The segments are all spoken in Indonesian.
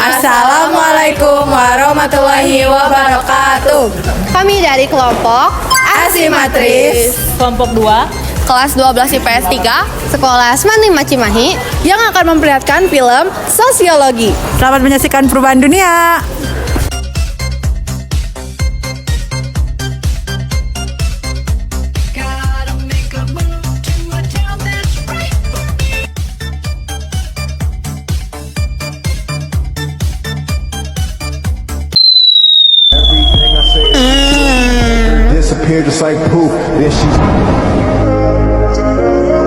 Assalamualaikum warahmatullahi wabarakatuh. Kami dari kelompok Asimatris Kelompok 2 kelas 12 IPS 3 Sekolah Asmani Macimahi yang akan memperlihatkan film sosiologi. Selamat menyaksikan perubahan dunia. Everything I say disappear just like poof. Then she's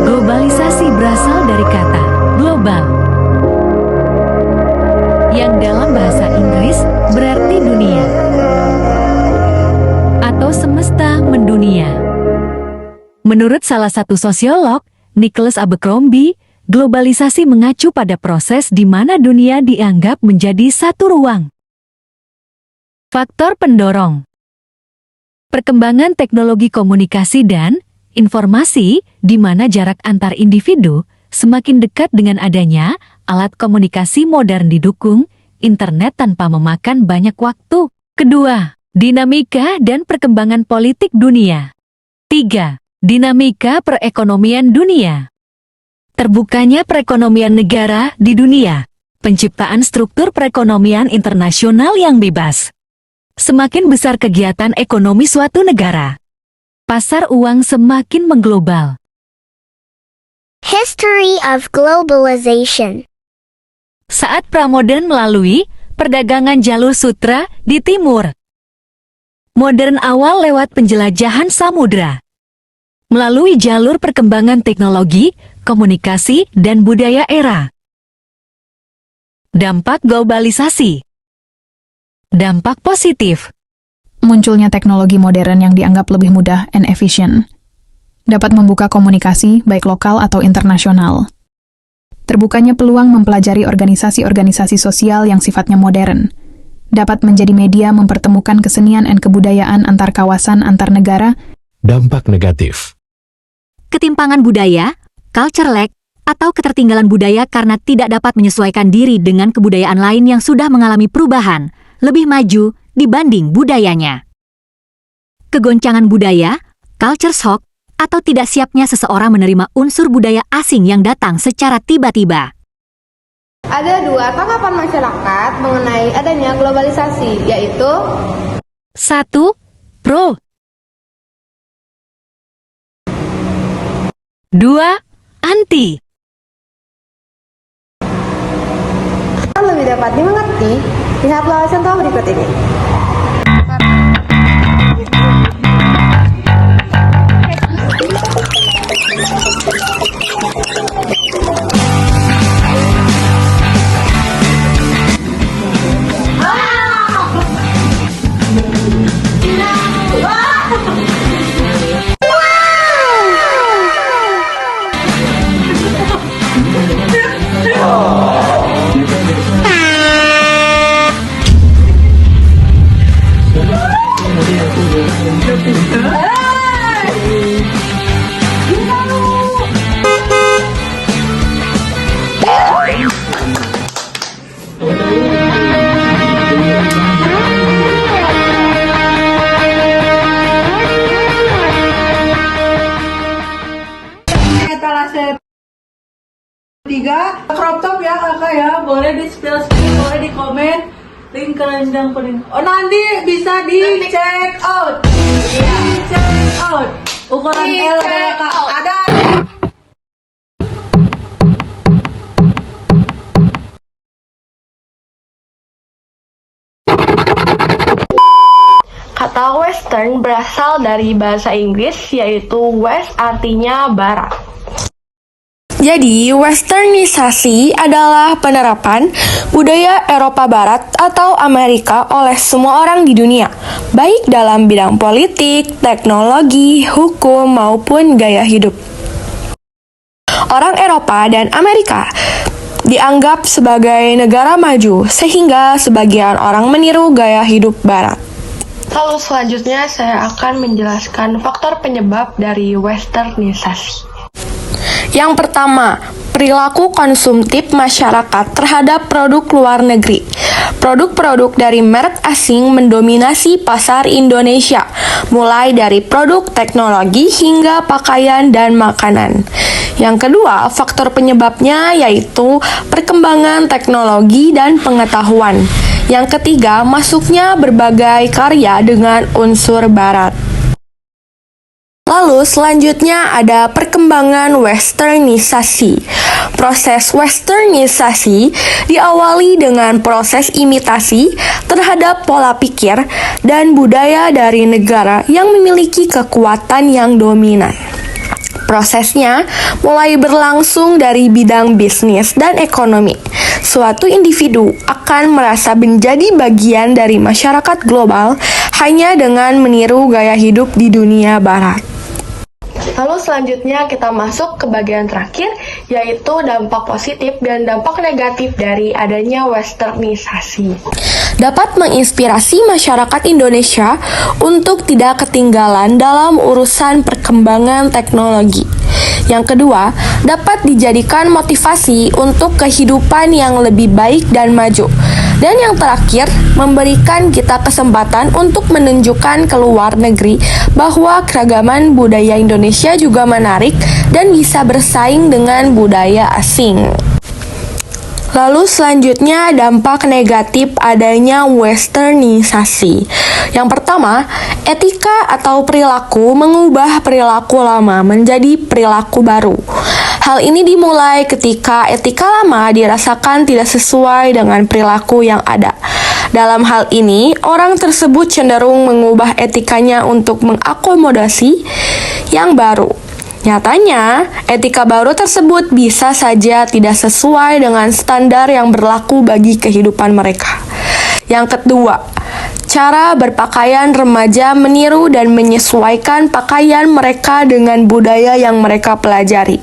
Globalisasi berasal dari kata global, yang dalam bahasa Inggris berarti dunia atau semesta mendunia. Menurut salah satu sosiolog, Nicholas Abercrombie, globalisasi mengacu pada proses di mana dunia dianggap menjadi satu ruang. Faktor pendorong: perkembangan teknologi komunikasi dan informasi, di mana jarak antar individu semakin dekat dengan adanya alat komunikasi modern didukung internet tanpa memakan banyak waktu. Kedua, dinamika dan perkembangan politik dunia. 3. Dinamika perekonomian dunia. Terbukanya perekonomian negara di dunia. Penciptaan struktur perekonomian internasional yang bebas. Semakin besar kegiatan ekonomi suatu negara, pasar uang semakin mengglobal. History of Globalization. Saat pramodern melalui perdagangan jalur sutra di timur. Modern awal lewat penjelajahan samudra. Melalui jalur perkembangan teknologi, komunikasi, dan budaya era. Dampak globalisasi. Dampak positif. Munculnya teknologi modern yang dianggap lebih mudah and efficient. Dapat membuka komunikasi baik lokal atau internasional. Terbukanya peluang mempelajari organisasi-organisasi sosial yang sifatnya modern. Dapat menjadi media mempertemukan kesenian dan kebudayaan antar kawasan antar negara. Dampak negatif. Ketimpangan budaya, culture lag, atau ketertinggalan budaya karena tidak dapat menyesuaikan diri dengan kebudayaan lain yang sudah mengalami perubahan, lebih maju dibanding budayanya. Kegoncangan budaya, culture shock, atau tidak siapnya seseorang menerima unsur budaya asing yang datang secara tiba-tiba. Ada dua tanggapan masyarakat mengenai adanya globalisasi, yaitu 1. Pro. 2. Anti. lebih dapat dimengerti, lihatlah contoh berikut ini. Tiga, crop top ya kakak ya, boleh di spill, boleh di komen, link keranjang kuning. Oh nanti bisa di check out, di check out, ukuran L ya kak, ada. Kata Western berasal dari bahasa Inggris, yaitu West artinya barat. Jadi, westernisasi adalah penerapan budaya Eropa Barat atau Amerika oleh semua orang di dunia, baik dalam bidang politik, teknologi, hukum, maupun gaya hidup. Orang Eropa dan Amerika dianggap sebagai negara maju, sehingga sebagian orang meniru gaya hidup Barat. Lalu selanjutnya saya akan menjelaskan faktor penyebab dari westernisasi. Yang pertama, perilaku konsumtif masyarakat terhadap produk luar negeri. Produk-produk dari merek asing mendominasi pasar Indonesia, mulai dari produk teknologi hingga pakaian dan makanan. Yang kedua, faktor penyebabnya yaitu perkembangan teknologi dan pengetahuan. Yang ketiga, masuknya berbagai karya dengan unsur barat. Lalu selanjutnya ada perkembangan westernisasi. Proses westernisasi diawali dengan proses imitasi terhadap pola pikir dan budaya dari negara yang memiliki kekuatan yang dominan. Prosesnya mulai berlangsung dari bidang bisnis dan ekonomi. Suatu individu akan merasa menjadi bagian dari masyarakat global hanya dengan meniru gaya hidup di dunia barat. Lalu selanjutnya kita masuk ke bagian terakhir, yaitu dampak positif dan dampak negatif dari adanya westernisasi. Dapat menginspirasi masyarakat Indonesia untuk tidak ketinggalan dalam urusan perkembangan teknologi. Yang kedua, dapat dijadikan motivasi untuk kehidupan yang lebih baik dan maju. Dan yang terakhir, memberikan kita kesempatan untuk menunjukkan ke luar negeri bahwa keragaman budaya Indonesia juga menarik dan bisa bersaing dengan budaya asing. Lalu selanjutnya dampak negatif adanya westernisasi. Yang pertama, etika atau perilaku mengubah perilaku lama menjadi perilaku baru. Hal ini dimulai ketika etika lama dirasakan tidak sesuai dengan perilaku yang ada. Dalam hal ini, orang tersebut cenderung mengubah etikanya untuk mengakomodasi yang baru. Nyatanya, etika baru tersebut bisa saja tidak sesuai dengan standar yang berlaku bagi kehidupan mereka. Yang kedua, cara berpakaian remaja meniru dan menyesuaikan pakaian mereka dengan budaya yang mereka pelajari.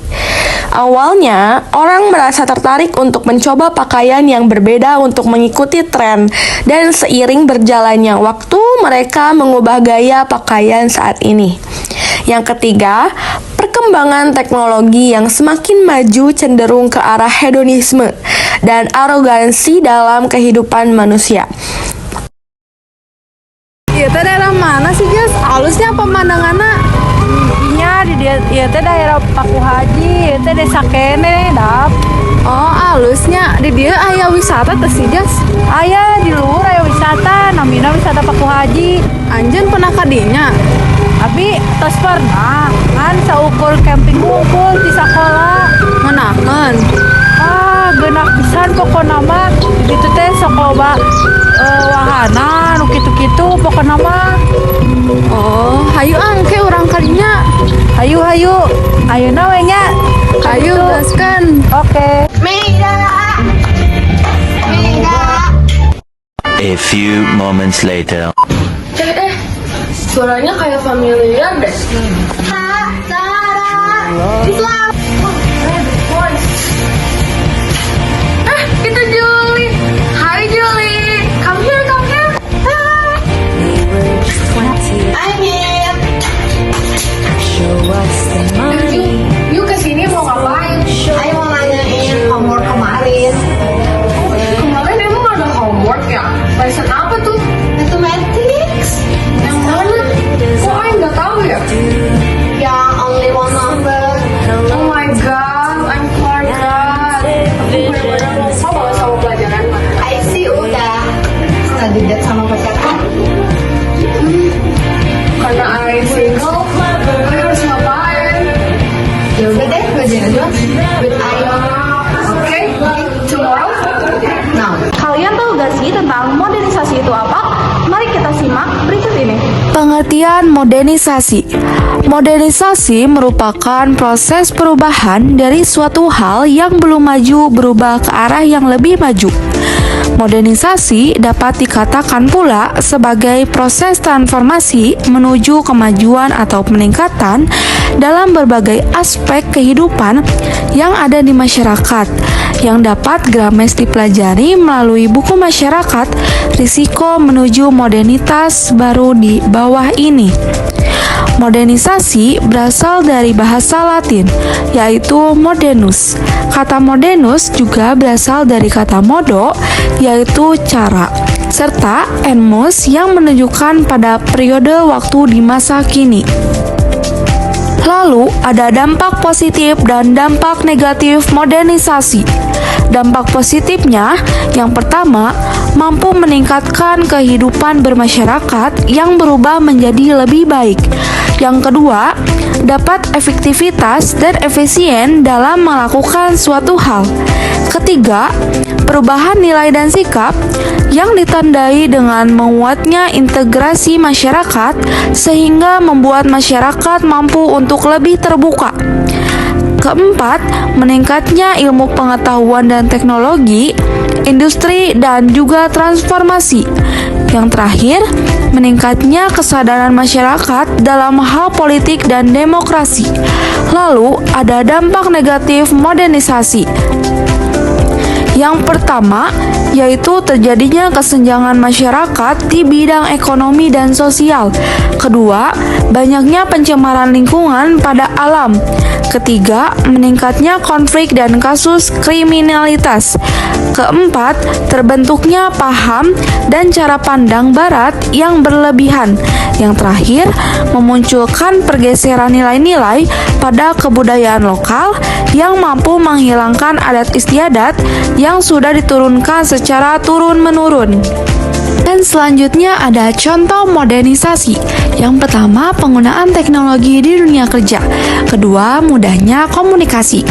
Awalnya, orang merasa tertarik untuk mencoba pakaian yang berbeda untuk mengikuti tren, dan seiring berjalannya waktu, mereka mengubah gaya pakaian saat ini. Yang ketiga, perkembangan teknologi yang semakin maju cenderung ke arah hedonisme dan arogansi dalam kehidupan manusia. Iya teh daerah mana sih Jas? Halusnya pemandangannya? Iya di dia teh daerah Paku Haji, teh desa kene dap. Oh halusnya di dia aya wisata teh sih Jas? Aya di luhur aya wisata, namina wisata Paku Haji. Anjeun pernah kadinya? Tapi tos pernah kan saukur camping ngumpul di sekolah. Ngenakeun. Genak pisan pokona mah ditu teh sok loba wahana nu kitu-kitu pokona mah. Oh, hayu angke urang kadinya. Hayu ayeuna we nya. Hayu gaskeun. Oke. A few moments later. Suaranya kayak familiar deh. Itu Julie. Hi Julie. Come here. I'm here. You kesini mau ngapain? Ayo mau nanyain homework kemarin. Kemarin emang ada homework ya? Lesson apa tuh? Mathematics. Yang mana? Kok Aing nggak tahu ya? Yang only one number. Oh my god, I'm forgot. Aku benar-benar lupa banget sama pelajaran. I see udah study that sama pacar aku. Karena I single, I harus ngapain? Ya udah deh, belajar aja. With I. Okay, tomorrow. Now, Kalian tahu gak sih tentang modernisasi itu apa? Mari kita simak berikut ini. Pengertian modernisasi. Modernisasi merupakan proses perubahan dari suatu hal yang belum maju berubah ke arah yang lebih maju. Modernisasi dapat dikatakan pula sebagai proses transformasi menuju kemajuan atau peningkatan dalam berbagai aspek kehidupan yang ada di masyarakat. yang dapat Grames dipelajari melalui buku masyarakat risiko menuju modernitas baru di bawah ini. Modernisasi berasal dari bahasa Latin, yaitu modernus. Kata modernus juga berasal dari kata modo, yaitu cara, serta enmos yang menunjukkan pada periode waktu di masa kini. Lalu, ada dampak positif dan dampak negatif modernisasi. Dampak positifnya, yang pertama, mampu meningkatkan kehidupan bermasyarakat yang berubah menjadi lebih baik. Yang kedua, dapat efektivitas dan efisien dalam melakukan suatu hal. Ketiga, perubahan nilai dan sikap yang ditandai dengan menguatnya integrasi masyarakat sehingga membuat masyarakat mampu untuk lebih terbuka. Keempat, meningkatnya ilmu pengetahuan dan teknologi, industri, dan juga transformasi. Yang terakhir, meningkatnya kesadaran masyarakat dalam hal politik dan demokrasi. Lalu, ada dampak negatif modernisasi. Yang pertama, yaitu terjadinya kesenjangan masyarakat di bidang ekonomi dan sosial. Kedua, banyaknya pencemaran lingkungan pada alam. Ketiga, meningkatnya konflik dan kasus kriminalitas. Keempat, terbentuknya paham dan cara pandang barat yang berlebihan. Yang terakhir, memunculkan pergeseran nilai-nilai pada kebudayaan lokal yang mampu menghilangkan adat istiadat yang sudah diturunkan secara turun-menurun. Dan selanjutnya ada contoh modernisasi. Yang pertama, penggunaan teknologi di dunia kerja. Kedua, mudahnya komunikasi.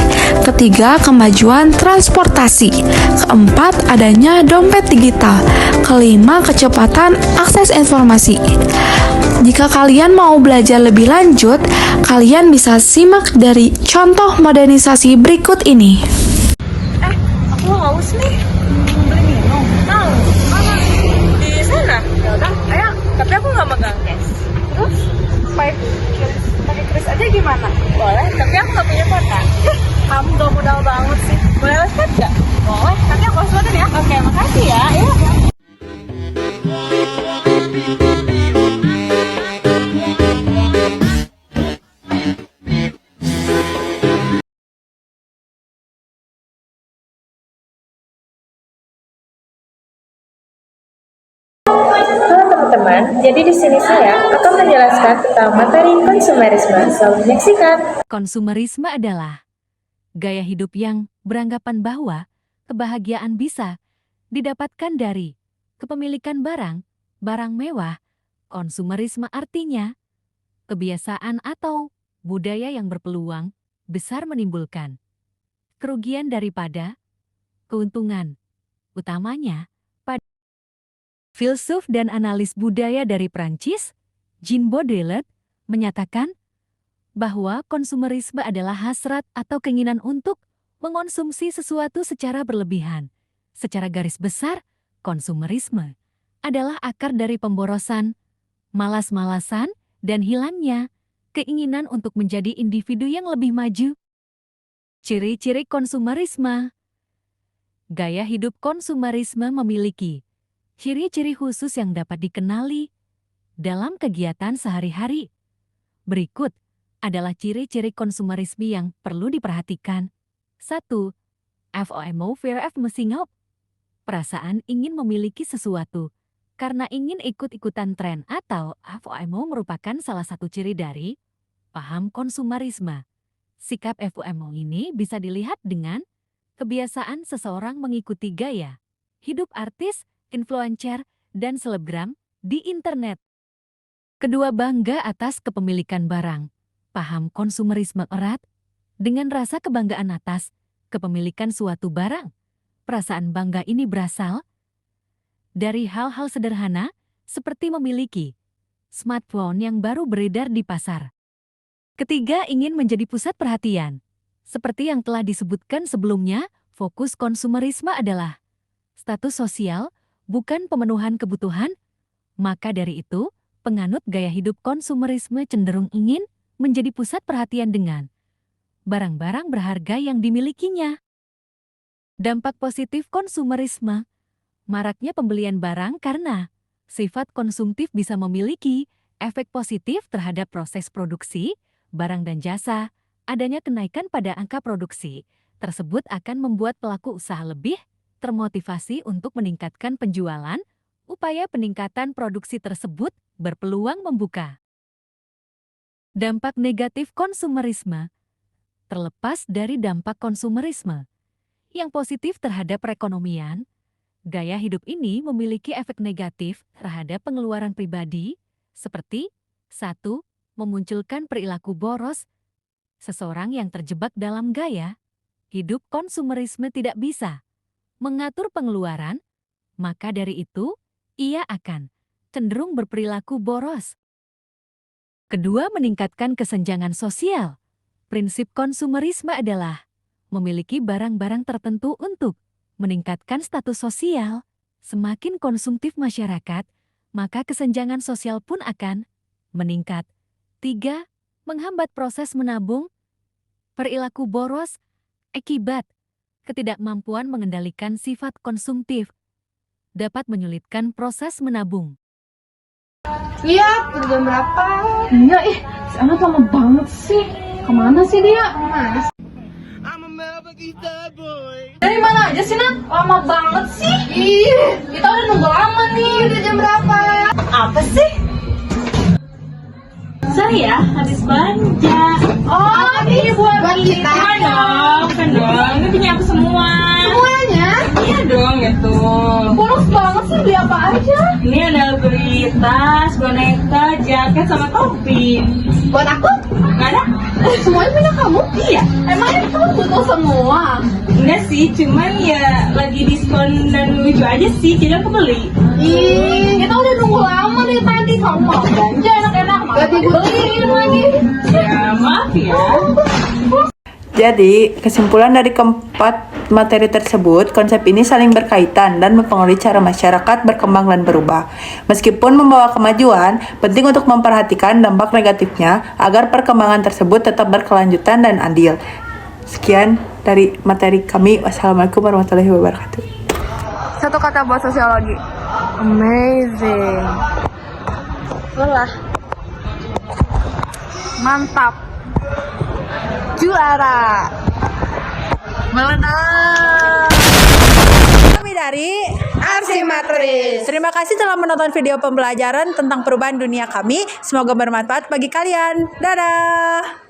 Ketiga, kemajuan transportasi. Keempat, adanya dompet digital. Kelima, kecepatan akses informasi. Jika kalian mau belajar lebih lanjut, kalian bisa simak dari contoh modernisasi berikut ini. Aku haus nih. Beli minum. Mau? Mana? Di sana. Ya udah, ayo. Tapi aku nggak megang cash. Terus? Pakai kris aja gimana? Boleh, tapi aku nggak punya kuota. Kamu gak modal banget sih. Boleh lewat nggak? Boleh, nanti aku sesuatu ya. Oke, makasih ya. Iya. Teman-teman, jadi di sini saya akan menjelaskan tentang materi konsumerisme. Selamat menyaksikan. Konsumerisme adalah gaya hidup yang beranggapan bahwa kebahagiaan bisa didapatkan dari kepemilikan barang, barang mewah. Konsumerisme artinya kebiasaan atau budaya yang berpeluang besar menimbulkan kerugian daripada keuntungan. Utamanya pada filsuf dan analis budaya dari Prancis, Jean Baudrillard, menyatakan bahwa konsumerisme adalah hasrat atau keinginan untuk mengonsumsi sesuatu secara berlebihan. Secara garis besar, konsumerisme adalah akar dari pemborosan, malas-malasan, dan hilangnya keinginan untuk menjadi individu yang lebih maju. Ciri-ciri konsumerisme. Gaya hidup konsumerisme memiliki ciri-ciri khusus yang dapat dikenali dalam kegiatan sehari-hari. Berikut adalah ciri-ciri konsumerisme yang perlu diperhatikan. 1. FOMO, fear of missing out. Perasaan ingin memiliki sesuatu karena ingin ikut-ikutan tren atau FOMO merupakan salah satu ciri dari paham konsumerisme. Sikap FOMO ini bisa dilihat dengan kebiasaan seseorang mengikuti gaya hidup artis, influencer, dan selebgram di internet. Kedua, bangga atas kepemilikan barang. Paham konsumerisme erat dengan rasa kebanggaan atas kepemilikan suatu barang. Perasaan bangga ini berasal dari hal-hal sederhana seperti memiliki smartphone yang baru beredar di pasar. Ketiga, ingin menjadi pusat perhatian. Seperti yang telah disebutkan sebelumnya, fokus konsumerisme adalah status sosial, bukan pemenuhan kebutuhan. Maka dari itu, penganut gaya hidup konsumerisme cenderung ingin menjadi pusat perhatian dengan barang-barang berharga yang dimilikinya. Dampak positif konsumerisme. Maraknya pembelian barang karena sifat konsumtif bisa memiliki efek positif terhadap proses produksi, barang dan jasa. Adanya kenaikan pada angka produksi tersebut akan membuat pelaku usaha lebih termotivasi untuk meningkatkan penjualan. Upaya peningkatan produksi tersebut berpeluang membuka dampak negatif konsumerisme. Terlepas dari dampak konsumerisme yang positif terhadap perekonomian, gaya hidup ini memiliki efek negatif terhadap pengeluaran pribadi, seperti 1. Memunculkan perilaku boros. Seseorang yang terjebak dalam gaya hidup konsumerisme tidak bisa mengatur pengeluaran, maka dari itu ia akan cenderung berperilaku boros. Kedua, meningkatkan kesenjangan sosial. Prinsip konsumerisme adalah memiliki barang-barang tertentu untuk meningkatkan status sosial. Semakin konsumtif masyarakat, maka kesenjangan sosial pun akan meningkat. 3. Menghambat proses menabung. Perilaku boros akibat ketidakmampuan mengendalikan sifat konsumtif dapat menyulitkan proses menabung. Iya, udah jam berapa? Iya, si anak lama banget sih. Kemana sih dia? Mana sih? Dari mana aja sih, Nat? Lama banget sih. Ih, Kita udah nunggu lama nih. udah jam berapa? Apa sih? Saya habis belanja. Oh, ini buat kita. Kan dong, ini punya aku semua. Semuanya? Iya dong, itu. boros banget sih, beli apa aja? Ini ada beli tas, boneka, jaket, sama topi. Buat aku? Nggak ada? Semuanya punya kamu? Iya. Emangnya kamu butuh semua? Enggak sih, cuman ya lagi diskon dan lucu aja sih, jadi aku beli. Ih, Kita udah nunggu lama dari tadi. Kamu mau belanja enak-enak, malah Berarti gue beliin lagi. Ya, maaf ya. Jadi, kesimpulan dari keempat materi tersebut, konsep ini saling berkaitan dan mempengaruhi cara masyarakat berkembang dan berubah. Meskipun membawa kemajuan, penting untuk memperhatikan dampak negatifnya agar perkembangan tersebut tetap berkelanjutan dan adil. Sekian dari materi kami. Wassalamualaikum warahmatullahi wabarakatuh. Satu kata buat sosiologi. Amazing. Lelah. Mantap. Juara. Meledak. Kami dari Arsimetris. Terima kasih telah menonton video pembelajaran tentang perubahan dunia kami. Semoga bermanfaat bagi kalian. Dadah.